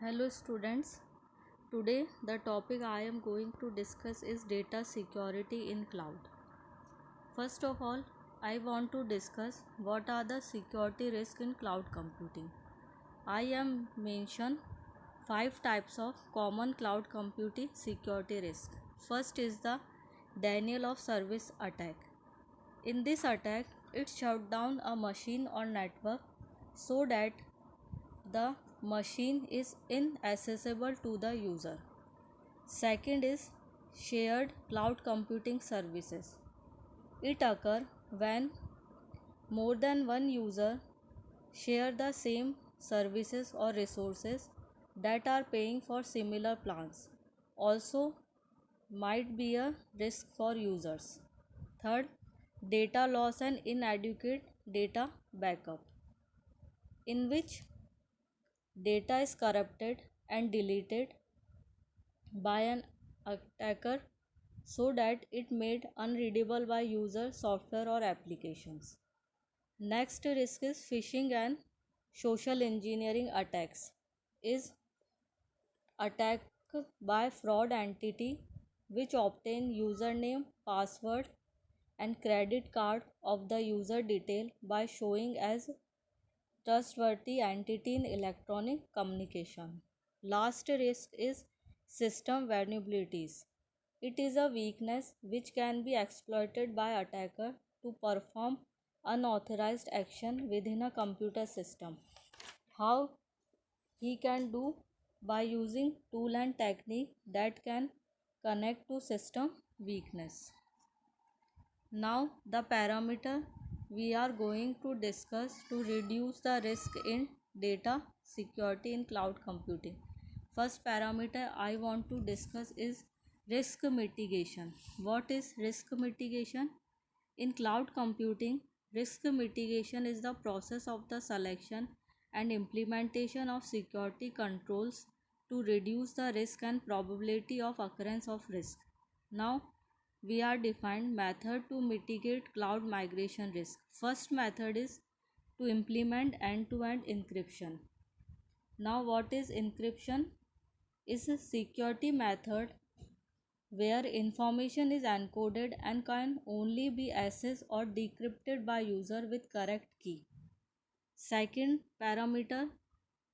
Hello students. Today the topic I am going to discuss is data security in cloud. First of all, I want to discuss what are the security risks in cloud computing. I am mention 5 types of common cloud computing security risk. First is the denial of service attack. In this attack, it shut down a machine or network so that the machine is inaccessible to the user. Second is shared cloud computing services. It occurs when more than one user share the same services or resources that are paying for similar plans. Also might be a risk for users. Third, data loss and inadequate data backup, in which data is corrupted and deleted by an attacker so that it made unreadable by user software or applications. Next risk is phishing and social engineering attacks. Is attack by fraud entity which obtain username, password and credit card of the user detail by showing as trustworthy entity in electronic communication. Last risk is system vulnerabilities. It is a weakness which can be exploited by attacker to perform unauthorized action within a computer system. How he can do? By using tool and technique that can connect to system weakness. Now the parameter we are going to discuss to reduce the risk in data security in cloud computing. First parameter I want to discuss is risk mitigation. What is risk mitigation? In cloud computing, risk mitigation is the process of the selection and implementation of security controls to reduce the risk and probability of occurrence of risk. Now we are defined method to mitigate cloud migration risk. First method is to implement end-to-end encryption. Now what is encryption? Is a security method where information is encoded and can only be accessed or decrypted by user with correct key. Second parameter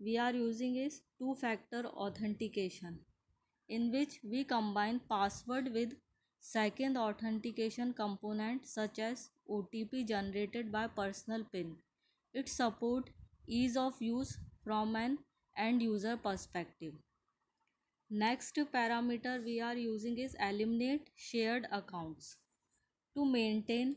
we are using is two-factor authentication, in which we combine password with second authentication component such as OTP generated by personal PIN. It supports ease of use from an end user perspective. Next parameter we are using is eliminate shared accounts. To maintain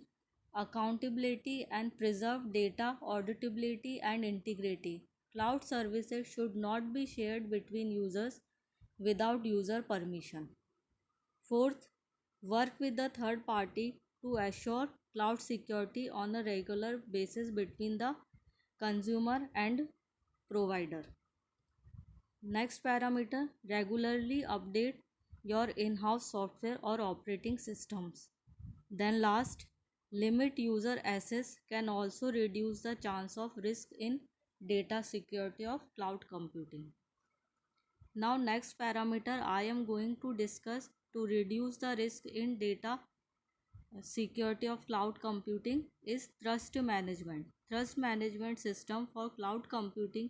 accountability and preserve data auditability and integrity, cloud services should not be shared between users without user permission. Fourth, work with the third party to assure cloud security on a regular basis between the consumer and provider. Next parameter, regularly update your in-house software or operating systems. Then last, limit user access can also reduce the chance of risk in data security of cloud computing. Now next parameter I am going to discuss to reduce the risk in data security of cloud computing is trust management. Trust management system for cloud computing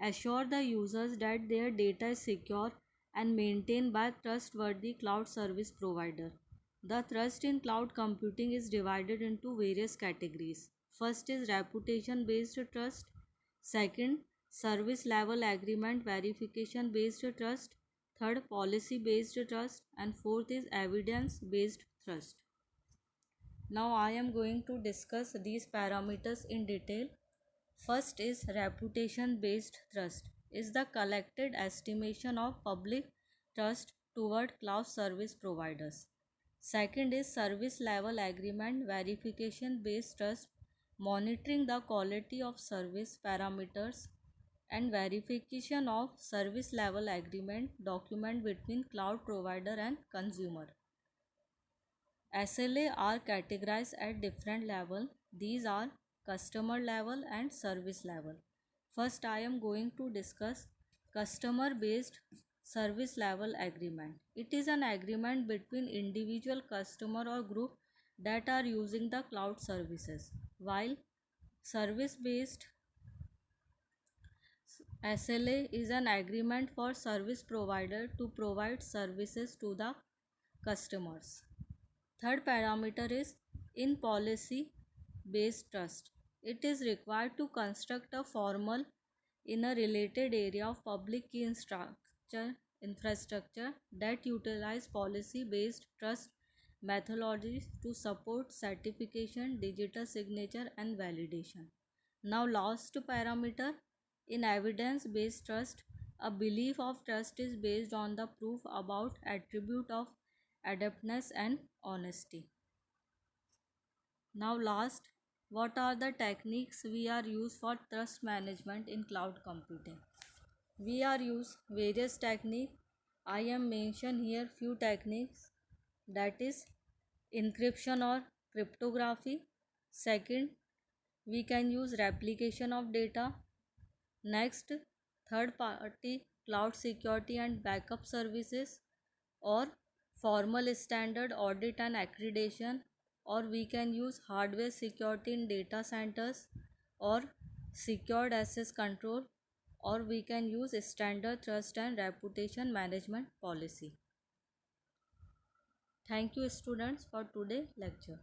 assure the users that their data is secure and maintained by trustworthy cloud service provider. The trust in cloud computing is divided into various categories. First is reputation based trust. Second, service level agreement verification based trust. Third, policy based trust. And fourth is evidence based trust. Now I am going to discuss these parameters in detail. First is reputation based trust is the collected estimation of public trust toward cloud service providers. Second is service level agreement verification based trust, monitoring the quality of service parameters and verification of service level agreement document between cloud provider and consumer. SLA are categorized at different level. These are customer level and service level. First I am going to discuss Customer based service level agreement. It is an agreement between individual customer or group that are using the cloud services, while service based SLA is an agreement for service provider to provide services to the customers. Third parameter is in policy based trust. It is required to construct a formal in a related area of public key infrastructure that utilize policy based trust methodologies to support certification, digital signature and validation. Now last parameter in evidence based trust, a belief of trust is based on the proof about attribute of adeptness and honesty. Now last, what are the techniques we are used for trust management in cloud computing? We are use various techniques. I am mention here few techniques, that is encryption or cryptography. Second, we can use replication of data. Next, third party cloud security and backup services, or formal standard audit and accreditation, or we can use hardware security in data centers, or secured access control, or we can use standard trust and reputation management policy. Thank you students for today lecture.